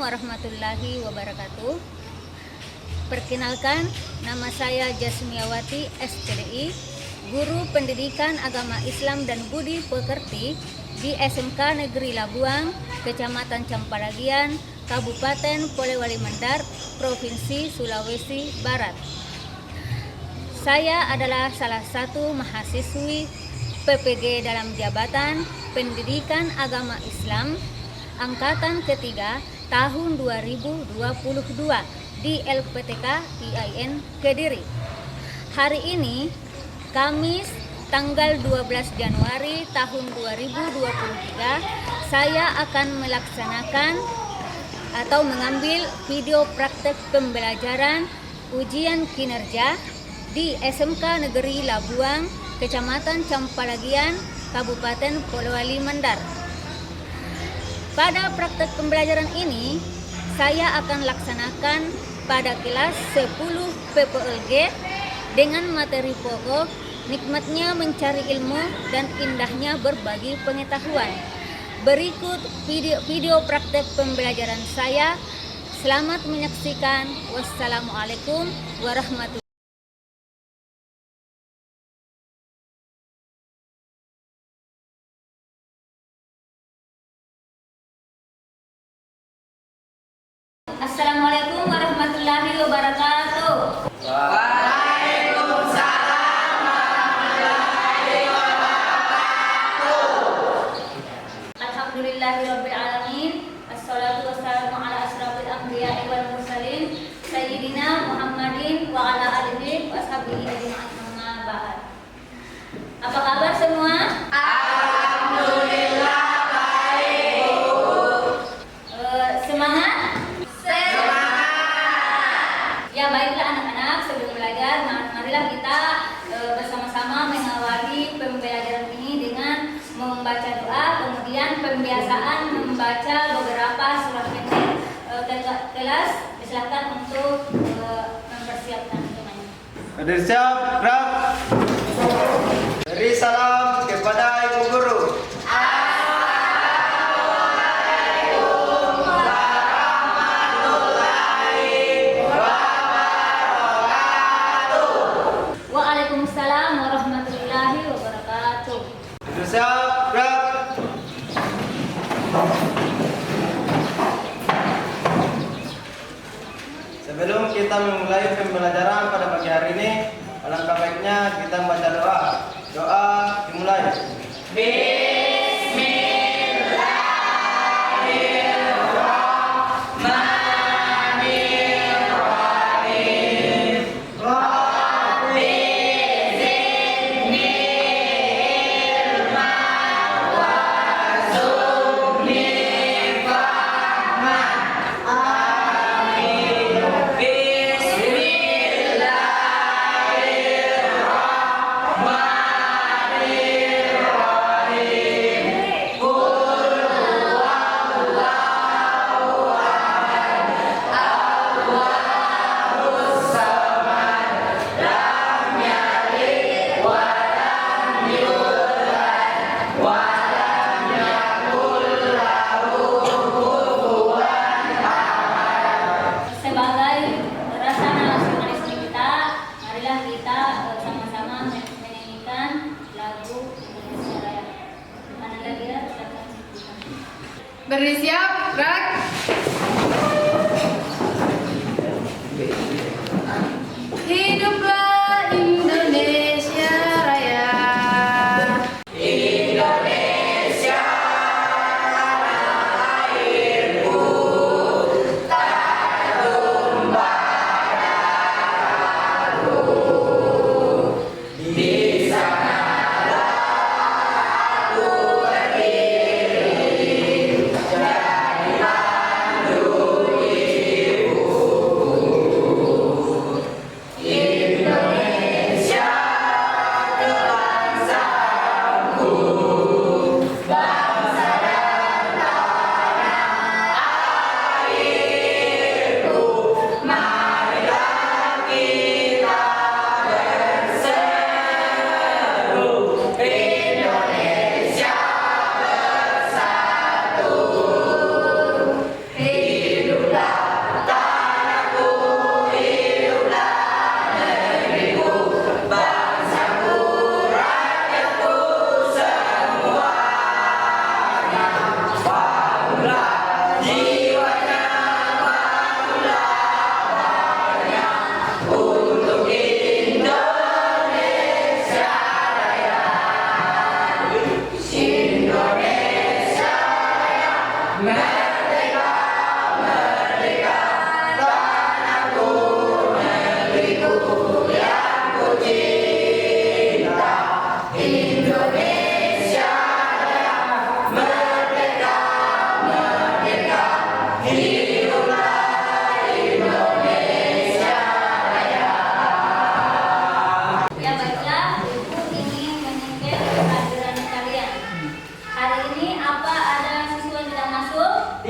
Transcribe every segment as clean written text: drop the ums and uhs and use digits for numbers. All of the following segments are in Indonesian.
warahmatullahi wabarakatuh. Perkenalkan, nama saya Jasmiawati SPDI, Guru Pendidikan Agama Islam dan Budi Pekerti di SMK Negeri Labuang, Kecamatan Campalagian, Kabupaten Polewali Mandar, Provinsi Sulawesi Barat. Saya adalah salah satu mahasiswi PPG dalam Jabatan Pendidikan Agama Islam Angkatan ketiga tahun 2022 di LPTK IAIN Kediri. Hari ini, Kamis tanggal 12 Januari tahun 2023, saya akan melaksanakan atau mengambil video praktek pembelajaran ujian kinerja di SMK Negeri Labuang, Kecamatan Campalagian, Kabupaten Polewali Mandar. Pada praktek pembelajaran ini, saya akan laksanakan pada kelas 10 PPLG dengan materi pokok nikmatnya mencari ilmu dan indahnya berbagi pengetahuan. Berikut video praktek pembelajaran saya. Selamat menyaksikan. Wassalamualaikum warahmatullahi wabarakatuh. Assalamualaikum warahmatullahi wabarakatuh. Waalaikumsalam warahmatullahi wabarakatuh. Alhamdulillahirabbil alamin. Assalatu wassalamu ala asrofil anbiya'i wal mursalin sayyidina Muhammadin wa ala alihi wa sahbihi ajma'in, amma ba'd. Apa kabar semua? Alhamdulillah baik, Bu. Semangat? Ya, Semangat. baiklah anak-anak, sebelum belajar, marilah kita bersama-sama mengawali pembelajaran ini dengan membaca doa, kemudian pembiasaan membaca beberapa surat pendek. Kelas disilahkan untuk mempersiapkan temannya. Hadir siap, gerak. Beri salam kepada Ibu Guru. Assalamualaikum warahmatullahi wabarakatuh. Waalaikumsalam warahmatullahi wabarakatuh. Hadir siap, gerak. Sebelum kita memulai pembelajaran pada pagi hari ini, alangkah baiknya kita membaca doa. Doa dimulai. Bismillahirrahmanirrahim. Rabbi zidni ilman warzuqni fahman. Amin. Bismillahirrahmanirrahim. Qul huwallahu ahad, Allahus samad, lam yalid wa lam yulad wa lam yakul lahu kufuwan ahad. Sebagai rasa nasionalisme kita, marilah kita sama-sama menyanyikan lagu Indonesia Raya. Mana lagi ya? Silakan. Bersiap, gerak. Hiduplah Indonesia Raya. Indonesia tanah airku, tanah tumpah darahku. Di sanalah aku berdiri, jadi pandu ibuku.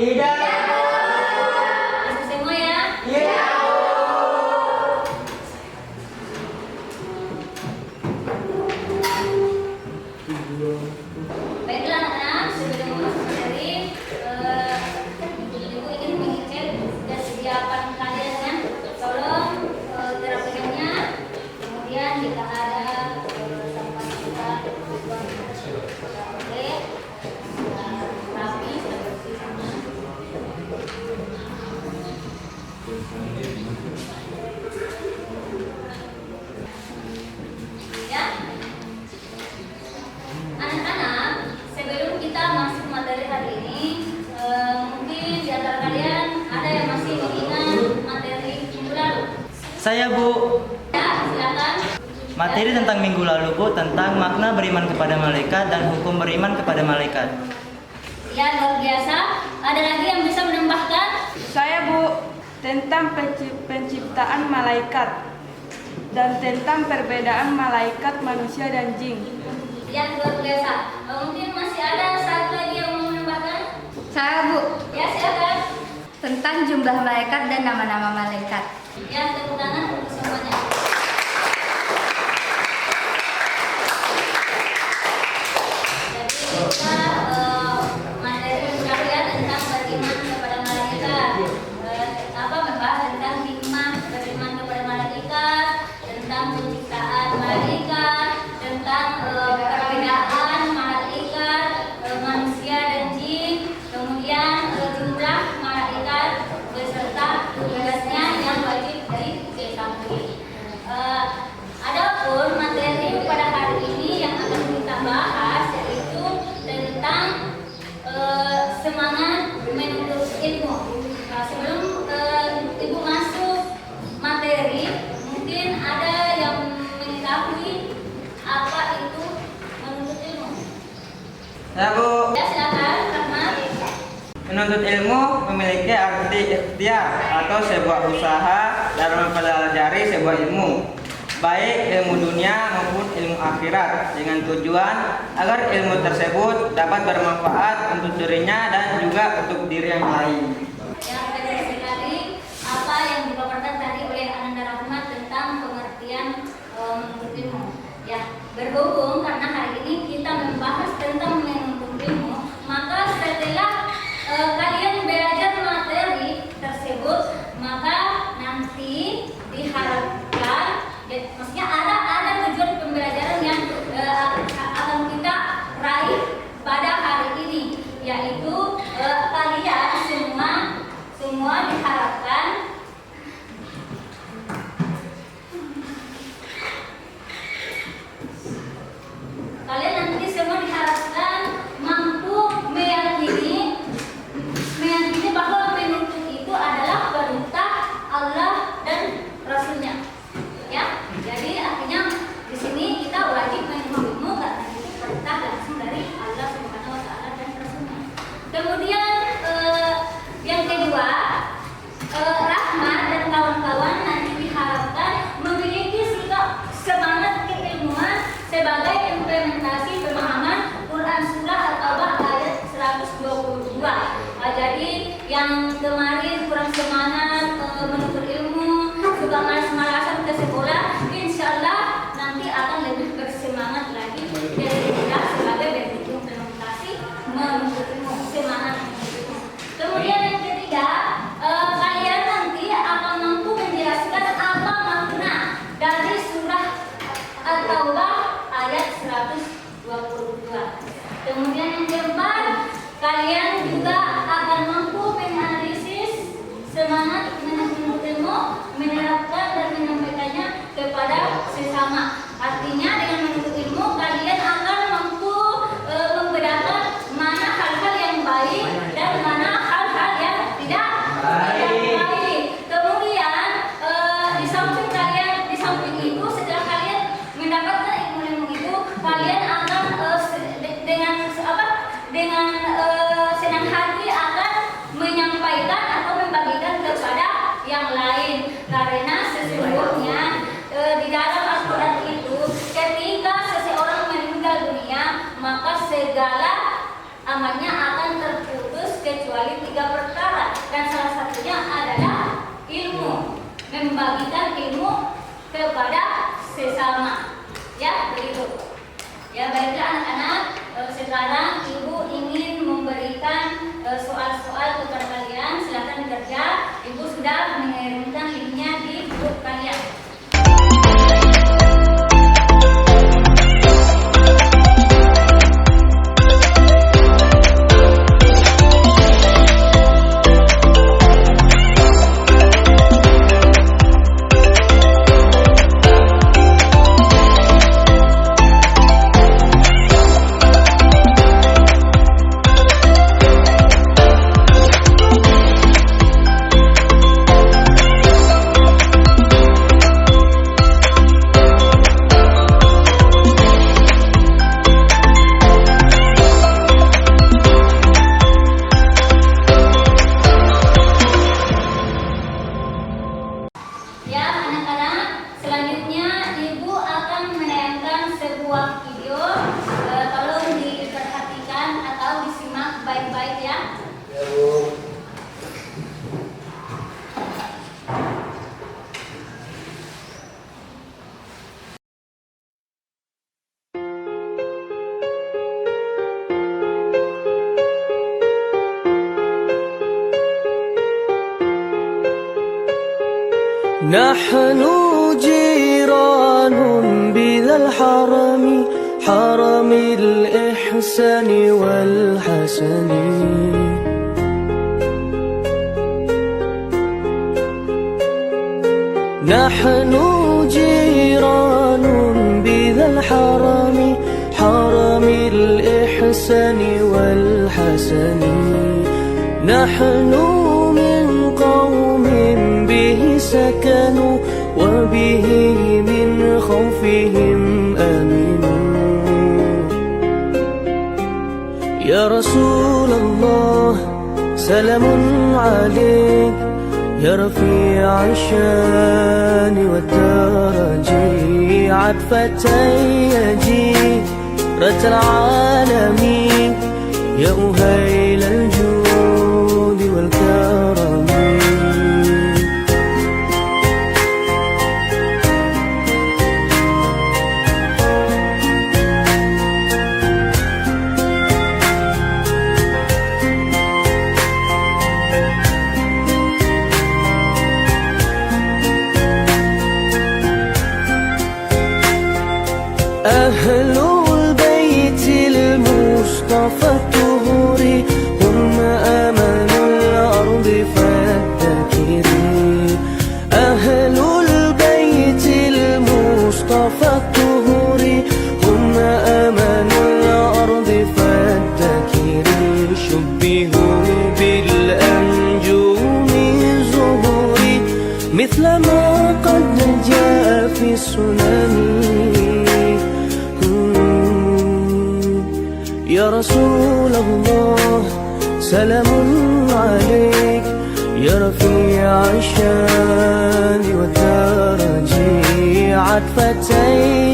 Tidak. Masuk semua ya. Iya. Baiklah anak-anak, sebelum masuk materi, ibu ingin mengecek kesiapan kalian ya. Tolong terapikannya. Kemudian jika ada sampah kita buang oke. Rapi seperti sama. Ya. Anak-anak, sebelum kita masuk materi hari ini, mungkin di antara kalian ada yang masih mengingat materi minggu lalu. Saya Bu, Ya, silakan. materi tentang minggu lalu Bu tentang makna beriman kepada malaikat dan hukum beriman kepada malaikat. Ya, luar biasa. Ada lagi yang bisa menambahkan? Saya Bu, tentang penciptaan malaikat dan tentang perbedaan malaikat manusia dan jin. Ya, luar biasa. Mungkin masih ada satu lagi yang mau menambahkan? Saya Bu, Ya, silakan. tentang jumlah malaikat dan nama-nama malaikat. Ya, tepuk tangan untuk semuanya. Jadi kita materi kalian tentang beriman kepada malaikat. Membahas tentang hikmah beriman kepada malaikat, tentang penciptaan malaikat, tentang perbedaan malaikat, manusia dan jin, kemudian jumlah malaikat beserta tugasnya yang wajib diketahui. Adapun materi pada hari ini yang akan kita bahas yaitu tentang semangat menuntut ilmu. Sebelum ibu masuk materi, mungkin ada yang mengetahui apa itu menuntut ilmu. Ya Bu, Ya, silakan, Rahmat. menuntut ilmu memiliki arti ikhtiar atau sebuah usaha dalam mempelajari sebuah ilmu, baik ilmu dunia maupun ilmu akhirat, dengan tujuan agar ilmu tersebut dapat bermanfaat untuk dirinya dan juga untuk diri yang lain. Yang benar sekali apa yang dipaparkan tadi oleh Ananda Rahmat tentang pengertian menuntut ilmu. Ya, berhubung karena hari ini kita membahas tentang menuntut ilmu, maka setelah kalian belajar materi tersebut, maka nanti diharapkan, maksudnya ada tujuan pembelajaran yang akan kita raih pada hari ini, yaitu kalian semua diharapkan mampu meyakini bahwa menuntut itu adalah perintah Allah dan Rasulnya. Ya, jadi artinya di sini kita wajib menuntut ilmu karena itu perintah langsung dari Allah Subhanahu Wa Taala dan Rasulnya. Kemudian yang kedua, Rahmat dan kawan-kawan nanti diharapkan memiliki sikap semangat keilmuan sebagai implementasi pemahaman Quran Surah At-Taubah ayat 122. Jadi yang kemarin kurang semangat menuntut ilmu, suka malas-malasan ke sekolah, insya Allah nanti akan lebih bersemangat lagi dari kita sebagai bentuk implementasi menuntut ilmu, semangat menuntut ilmu. Kemudian yang ketiga, kalian nanti akan mampu menjelaskan apa makna dari surah At-Taubah ayat 122. Kemudian yang keempat, kalian juga akan mampu menganalisis semangat menuntut ilmu, menerapkan dan menyampaikannya kepada sesama. Artinya dengan menuntut ilmu kalian akan mampu membedakan mana hal-hal yang baik dan mana hal-hal yang tidak baik. Kemudian di samping itu setelah kalian mendapatkan ilmu itu, kalian akan dengan senang hati akan menyampaikan atau membagikan kepada yang lain, karena sesungguhnya di dalam Al-Quran itu ketika seseorang meninggal dunia maka segala amalnya akan terputus kecuali kecuali 3 perkara, dan salah satunya adalah ilmu, membagikan ilmu kepada sesama. Ya, begitu. Ya, baiklah anak-anak, sekarang ibu ingin memberikan soal-soal kepada kalian. Silakan bekerja. Ibu sudah mengirimkan linknya di grup kalian. نحن جيران بذا الحرم حرم الإحسان والحسن نحن جيران بذا الحرم حرم الإحسان والحسن نحن من قوم به سكنوا وبه من خوفهم آمنوا يا رسول الله سلام عليك يا رفيع الشان والدرج عطفة يجيرة العالمين يا أهيل الجود والكرم أهل البيت المصطفى الطهور هم أمل الأرض فالذاكرين أهل البيت المصطفى الطهور هم أمل الأرض فالذاكرين شبهوا بالأنجوم الزهور مثل ما قد جاء في السنن يا رسول الله سلام عليك يا رفيع الشان والدرج عطفة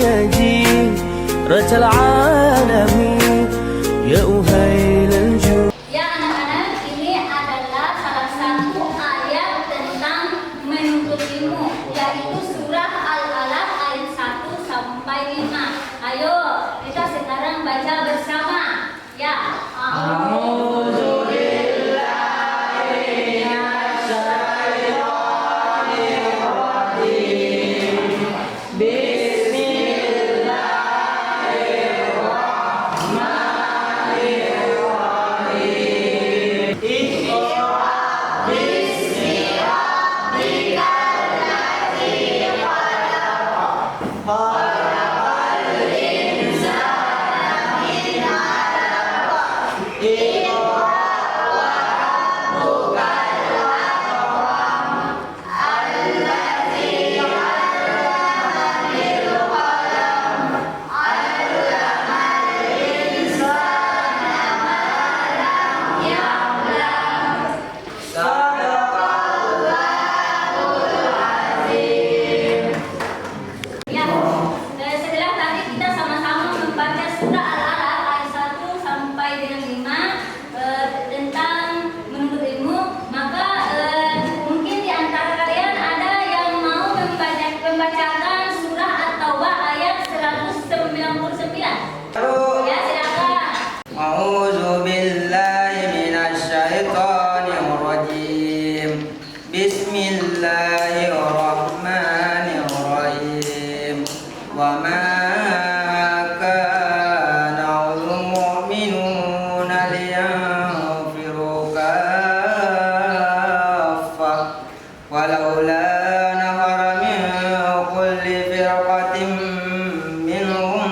يجيرة العالمين يا أهيل الجود. Ya anak-anak, ini adalah salah satu ayat tentang menuntut ilmu, yaitu surah Al-Alaq ayat 1 sampai 5. Ayo kita sekarang baca bersama. Ya. خلق الإنسان من كان المؤمنون لينفروا كافة ولولا نفر من كل فرقة منهم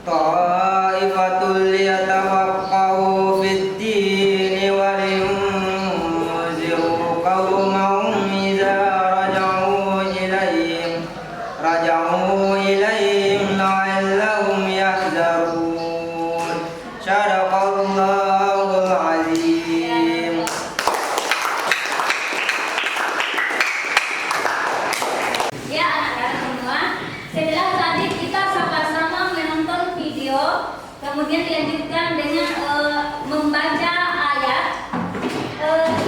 طائفة ليتفقهوا في الدين ولينذروا قومهم إذا رجعوا إليهم لعلهم يحذرون. صدق الله العظيم. Ya anak-anak semua, setelah tadi kita sama-sama menonton video, kemudian dilanjutkan dengan membaca ayat.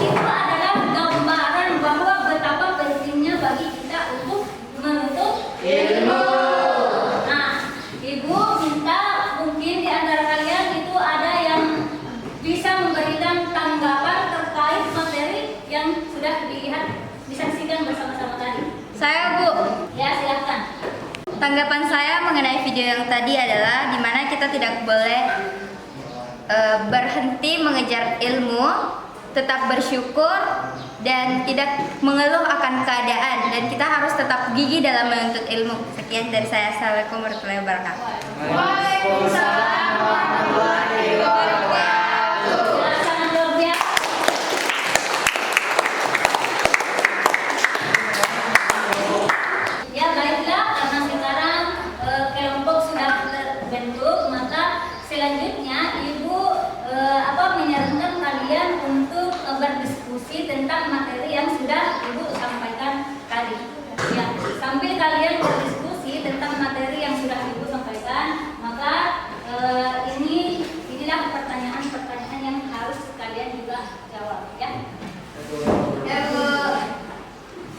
Itu adalah gambaran bahwa betapa pentingnya bagi kita untuk menuntut ilmu. Nah, Ibu minta mungkin di antara kalian itu ada yang bisa memberikan tanggapan terkait materi yang sudah disaksikan bersama-sama tadi. Saya, Bu. Ya, silakan. Tanggapan saya mengenai video yang tadi adalah di mana kita tidak boleh berhenti mengejar ilmu, tetap bersyukur dan tidak mengeluh akan keadaan, dan kita harus tetap gigih dalam menuntut ilmu. Sekian dari saya. Assalamualaikum warahmatullahi wabarakatuh. Waalaikumsalam warahmatullahi wabarakatuh. Sangat luar biasa. Ya baiklah, karena sekarang kelompok sudah terbentuk, maka selanjutnya Ibu menyarankan kalian untuk berdiskusi tentang materi yang sudah Ibu sampaikan tadi. Ya, sambil kalian berdiskusi tentang materi yang sudah Ibu sampaikan, maka inilah pertanyaan-pertanyaan yang harus kalian juga jawab, ya. Ya, Bu.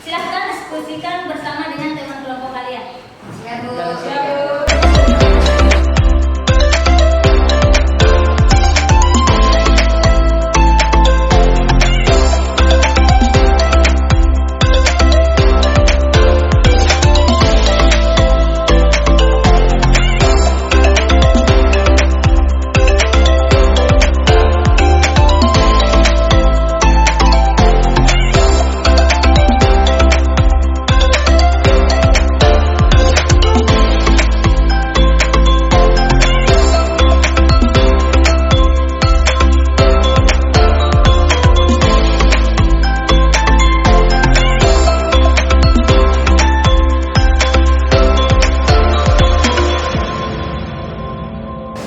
Silahkan diskusikan bersama dengan teman kelompok kalian. Ya, Bu.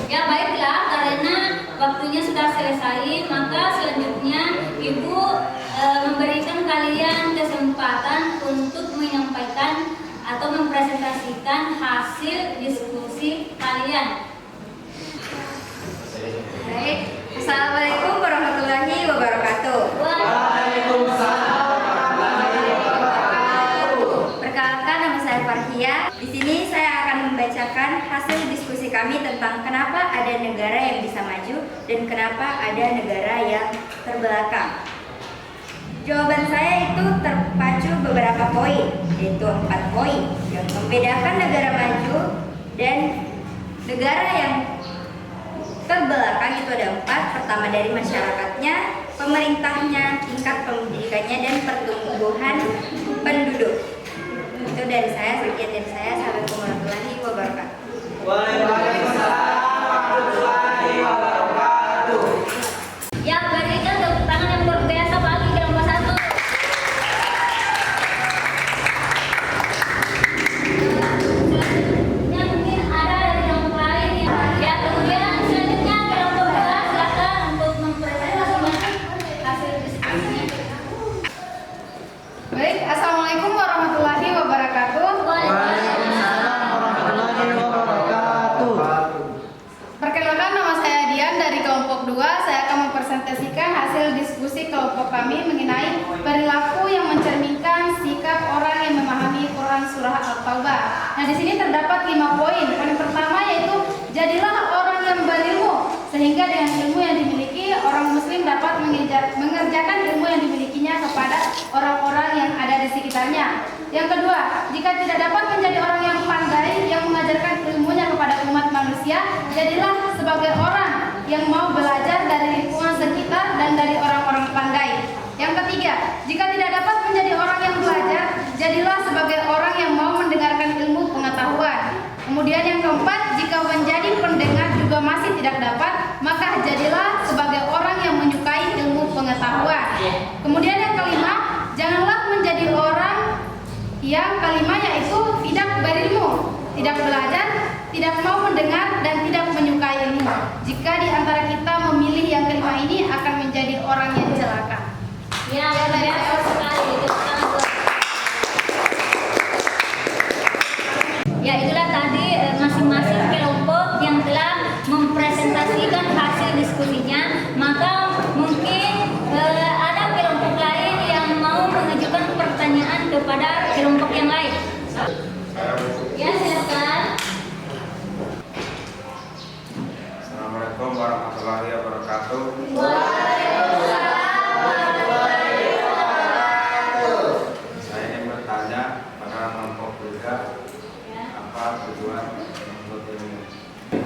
Ya baiklah, karena waktunya sudah selesai, maka selanjutnya Ibu memberikan kalian kesempatan untuk menyampaikan atau mempresentasikan hasil diskusi kalian. Baik. Assalamualaikum warahmatullahi wabarakatuh. Perkenalkan, nama saya Farhia. Di sini saya akan membacakan hasil diskusi kami tentang kenapa ada negara yang bisa maju dan kenapa ada negara yang terbelakang. Jawaban saya itu terpacu beberapa poin, yaitu 4 poin yang membedakan negara maju dan negara yang terbelakang. Itu ada 4. Pertama dari masyarakatnya, pemerintahnya, tingkat pendidikannya, dan pertumbuhan penduduk. Itu dari saya. Sekian dari saya. Assalamualaikum warahmatullahi wabarakatuh. Waalaikumsalam warahmatullahi wabarakatuh. Ya, berikan tepuk tangan yang luar biasa bagi kelompok 1. Ya, mungkin ada dari kelompok lain ya. Kemudian selanjutnya kelompok 2, silakan untuk mempresentasikan hasil diskusinya. Baik, Assalamualaikum warahmatullahi wabarakatuh. Waalaikumsalam warahmatullahi wabarakatuh. Perkenalkan, nama saya Dian dari kelompok 2. Saya akan mempresentasikan hasil diskusi kelompok kami mengenai perilaku yang mencerminkan sikap orang yang memahami Quran surah At-Taubah. Nah, di sini terdapat 5 poin. Poin pertama yaitu jadilah orang yang berilmu, sehingga dengan ilmu yang dimiliki orang muslim dapat mengerjakan ilmu yang dimilikinya kepada orang-orang yang ada di sekitarnya. Yang kedua, jika tidak dapat menjadi orang yang pandai yang mengajarkan ilmunya kepada umat manusia, jadilah sebagai orang yang mau belajar dari lingkungan sekitar dan dari orang-orang pandai. Yang ketiga, jika tidak dapat menjadi orang yang belajar, jadilah sebagai orang yang mau mendengarkan ilmu pengetahuan. Kemudian yang keempat, jika menjadi pendengar juga masih tidak dapat, maka jadilah sebagai orang yang menyukai ilmu pengetahuan. Kemudian yang kelima, janganlah menjadi orang yang kalimahnya itu tidak berilmu, tidak belajar, tidak mau mendengar, dan tidak menyukai ilmu. Jika di antara kita memilih yang kelima ini, akan menjadi orang yang celaka. Ya, biasa sekali itu. Ya, itulah tadi masing-masing kelompok yang telah mempresentasikan hasil diskusinya. Maka mungkin ada kelompok lain yang mau mengajukan pertanyaan kepada kelompok yang lain. Ya, silakan. Assalamualaikum warahmatullahi wabarakatuh. Saya ingin bertanya pada kelompok juga apa tujuan menuntut ilmu.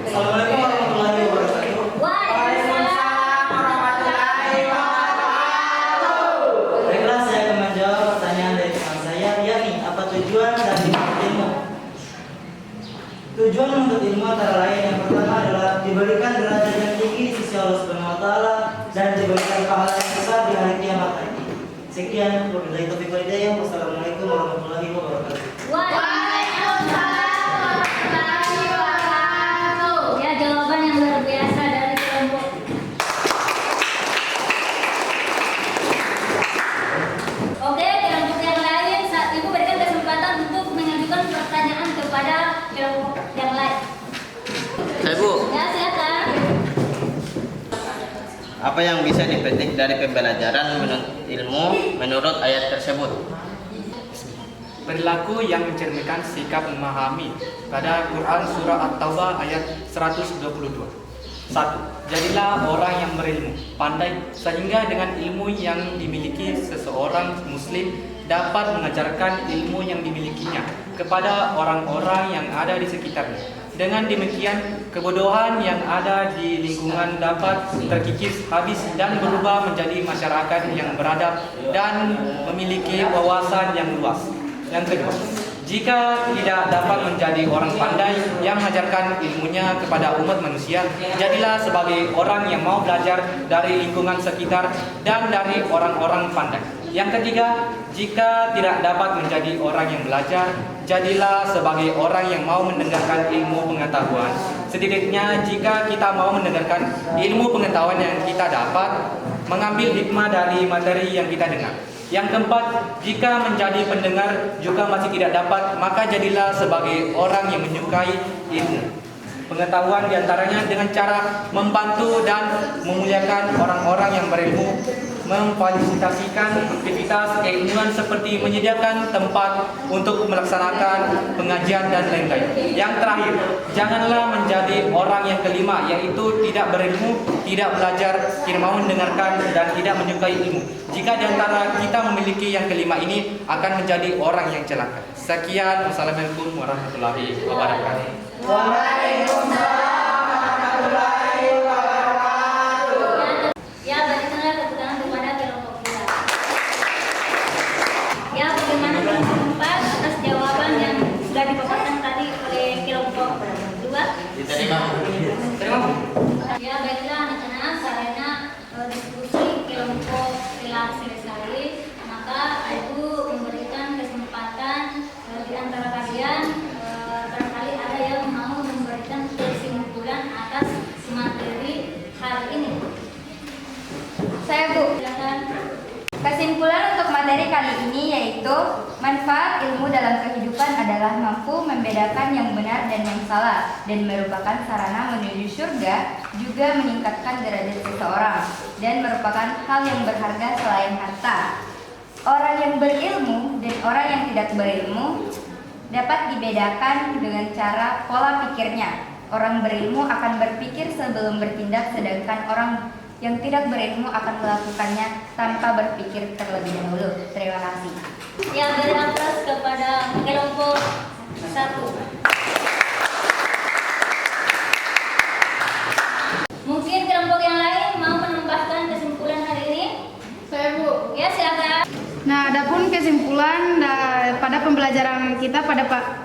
Assalamualaikum warahmatullahi wabarakatuh. Waalaikumsalam warahmatullahi wabarakatuh. Baiklah, saya akan menjawab pertanyaan dari teman saya, yakni apa tujuan dari menuntut ilmu? Tujuan menuntut ilmu antara lain yang pertama adalah diberikan derajat yang tinggi di sisi Allah Subhanahu wa taala dan diberikan pahala yang besar di hari kiamat nanti. Sekian, wabillahi taufiq wal hidayah. Wassalamualaikum warahmatullahi wabarakatuh. Waalaikumsalam warahmatullahi wabarakatuh. Ya, jawaban yang luar biasa dari kelompok. Oke, kelompok yang lain, saat Ibu berikan kesempatan untuk mengajukan pertanyaan kepada kelompok yang lain. Saya Bu, Ya, silakan. apa yang bisa dipetik dari pembelajaran menuntut ilmu menurut ayat tersebut? Perilaku yang mencerminkan sikap memahami pada Quran Surah At-Taubah ayat 122. 1. Jadilah orang yang berilmu, pandai, sehingga dengan ilmu yang dimiliki seseorang muslim dapat mengajarkan ilmu yang dimilikinya kepada orang-orang yang ada di sekitarnya. Dengan demikian, kebodohan yang ada di lingkungan dapat terkikis habis dan berubah menjadi masyarakat yang beradab dan memiliki wawasan yang luas. Yang kedua, jika tidak dapat menjadi orang pandai yang mengajarkan ilmunya kepada umat manusia, jadilah sebagai orang yang mau belajar dari lingkungan sekitar dan dari orang-orang pandai. Yang ketiga, jika tidak dapat menjadi orang yang belajar, jadilah sebagai orang yang mau mendengarkan ilmu pengetahuan. Setidaknya jika kita mau mendengarkan ilmu pengetahuan yang kita dapat, mengambil hikmah dari materi yang kita dengar. Yang keempat, jika menjadi pendengar juga masih tidak dapat, maka jadilah sebagai orang yang menyukai ilmu pengetahuan, diantaranya dengan cara membantu dan memuliakan orang-orang yang berilmu, memfasilitasikan aktivitas keilmuan seperti menyediakan tempat untuk melaksanakan pengajian dan lain-lain. Yang terakhir, janganlah menjadi orang yang kelima, yaitu tidak berilmu, tidak belajar, tidak mau mendengarkan, dan tidak menyukai ilmu. Jika di antara kita memiliki yang kelima ini, akan menjadi orang yang celaka. Sekian, wassalamualaikum warahmatullahi wabarakatuh. Waalaikumsalam warahmatullahi wabarakatuh. Ya, berikanlah tepuk tangan kepada kelompok kita. Ya, bagaimana kelompok 4 atas jawaban yang sudah dipaparkan tadi oleh kelompok 2? Diterima. Ya, baiklah anak-anak, karena diskusi kelompok telah selesai, maka Ibu memberikan kesempatan di antara kalian barangkali ada yang mau memberikan kesimpulan atas materi hari ini. Saya Bu. Silakan. Kesimpulan untuk materi kali ini yaitu manfaat ilmu dalam kehidupan adalah mampu membedakan yang benar dan yang salah dan merupakan sarana menuju surga, juga meningkatkan derajat seseorang dan merupakan hal yang berharga selain harta. Orang yang berilmu dan orang yang tidak berilmu dapat dibedakan dengan cara pola pikirnya. Orang berilmu akan berpikir sebelum bertindak, sedangkan orang yang tidak berilmu akan melakukannya tanpa berpikir terlebih dahulu. Terima kasih. Ya, beri aplaus kepada kelompok 1. Mungkin kelompok yang lain mau menambahkan kesimpulan hari ini? Saya, Bu. Ya, silakan. Nah, adapun kesimpulan pada pembelajaran kita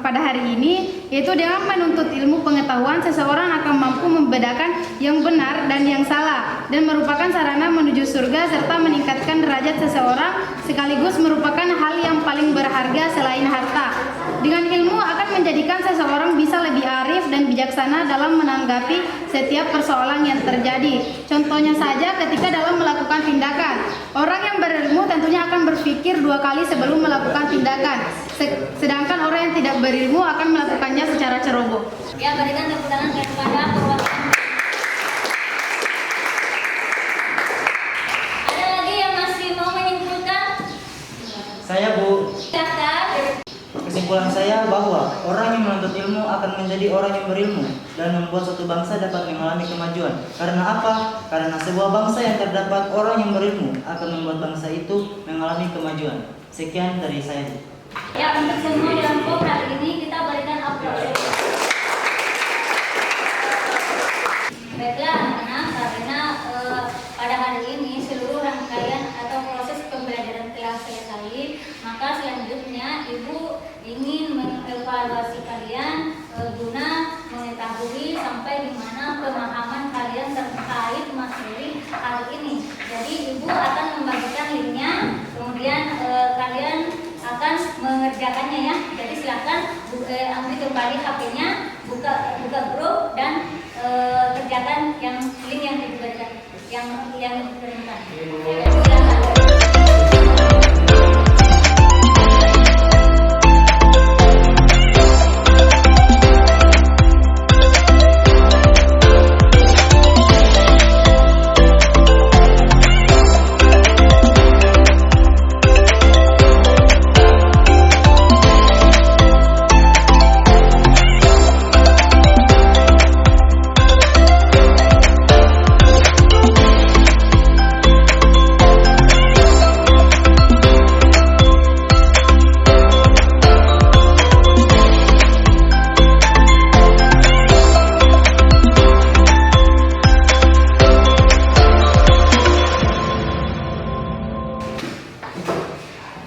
pada hari ini, yaitu dengan menuntut ilmu pengetahuan, seseorang akan mampu membedakan yang benar dan yang salah, dan merupakan sarana menuju surga serta meningkatkan derajat seseorang, sekaligus merupakan hal yang paling berharga selain harta. Dengan ilmu akan menjadikan seseorang bisa lebih arif dan bijaksana dalam menanggapi setiap persoalan yang terjadi. Contohnya saja ketika dalam melakukan tindakan, orang yang berilmu tentunya akan berpikir 2 kali sebelum melakukan tindakan, sedangkan orang yang tidak berilmu akan melakukannya secara ceroboh. Ya, berikan tepuk tangan kepada perwakilan. Ada lagi yang masih mau menyimpulkan? Saya, Bu. Silakan. Kesimpulan saya bahwa orang yang menuntut ilmu akan menjadi orang yang berilmu dan membuat suatu bangsa dapat mengalami kemajuan. Karena apa? Karena sebuah bangsa yang terdapat orang yang berilmu akan membuat bangsa itu mengalami kemajuan. Sekian dari saya. Ya, untuk semua kelompok hari ini kita berikan aplaus. Baiklah anak-anak, karena pada hari ini seluruh rangkaian atau proses pembelajaran telah selesai, maka selanjutnya Ibu ingin mengevaluasi kalian guna mengetahui sampai di mana pemahaman kalian terkait materi hari ini. Jadi Ibu akan membagikan linknya, kemudian kalian akan mengerjakannya ya. Jadi silakan ambil kembali HP-nya, buka grup dan kerjakan yang link yang diberikan, yang dikirimkan. Silakan.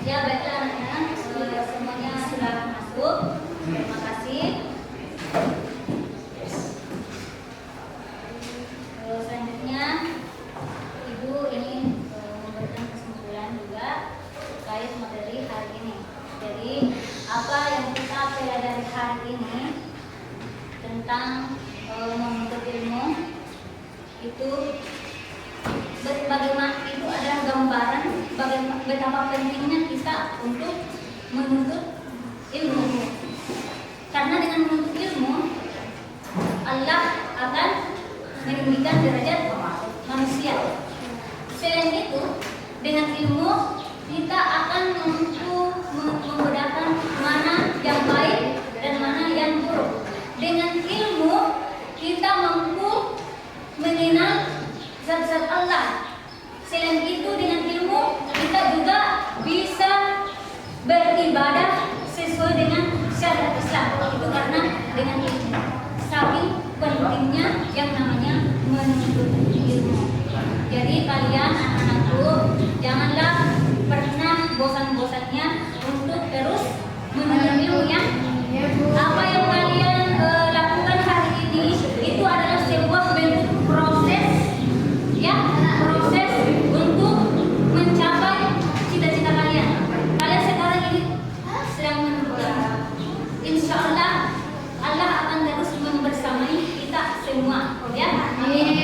Ya, baiklah anak-anak, semuanya sudah masuk. Terima kasih. Selanjutnya Ibu ingin memberikan kesimpulan juga terkait materi hari ini. Jadi apa yang kita pelajari hari ini tentang menuntut ilmu itu bagaimana, itu adalah gambaran betapa pentingnya kita untuk menuntut ilmu. Karena dengan menuntut ilmu, Allah akan meninggikan derajat manusia. Selain itu, dengan ilmu kita akan mampu membedakan mana yang baik dan mana yang buruk. Dengan ilmu kita mampu mengenal zat-zat Allah. Selain itu, dengan ilmu kita juga bisa beribadah sesuai dengan syariat Islam. Itu karena dengan ilmu. Saking pentingnya yang namanya menuntut ilmu. Jadi kalian anak-anakku, janganlah pernah bosan-bosannya untuk terus menuntut ilmu ya. Apa yang kalian lakukan hari ini itu adalah sebuah bentuk proses ya, proses untuk mencapai cita-cita kalian. Kalian sekarang ini sedang menuntut ilmu. Insya Allah Allah akan terus membersamai kita semua ya. Amin.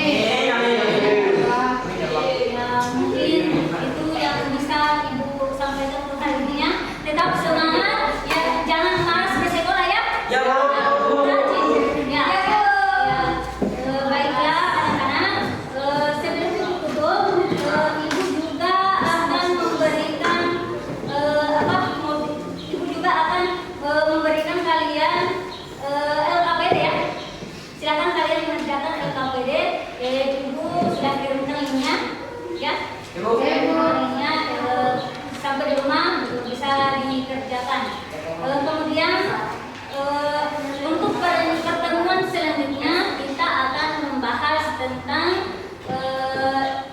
dikerjakan. Kemudian untuk pertemuan selanjutnya kita akan membahas tentang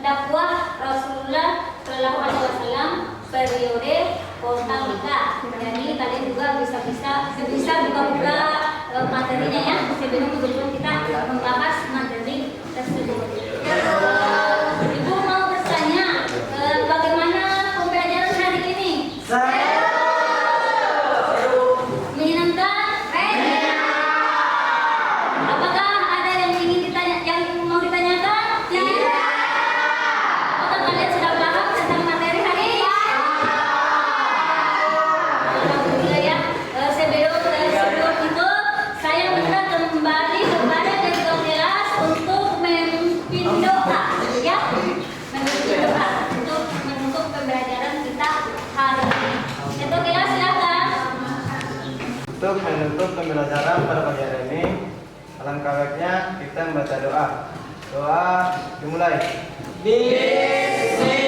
dakwah Rasulullah Shallallahu Alaihi Wasallam periode Kota Mekah. Jadi kalian juga bisa buka-buka materinya ya sebelum kita membahas materi tersebut. Ibu mau bertanya bagaimana pembelajaran hari ini? Menyenangkan? Apakah ada yang mau ditanyakan? Tidak. Apakah kalian sudah paham tentang materi hari ini? Alhamdulillah ya. Sebelum itu saya minta kembali kepada ketua kelas untuk memimpin doa ya. Memimpin doa untuk menutup pembelajaran kita hari ini. Ketua kelas silakan. Untuk menutup pembelajaran pada pagi hari ini, alangkah baiknya kita membaca doa. Doa dimulai. Bismillah.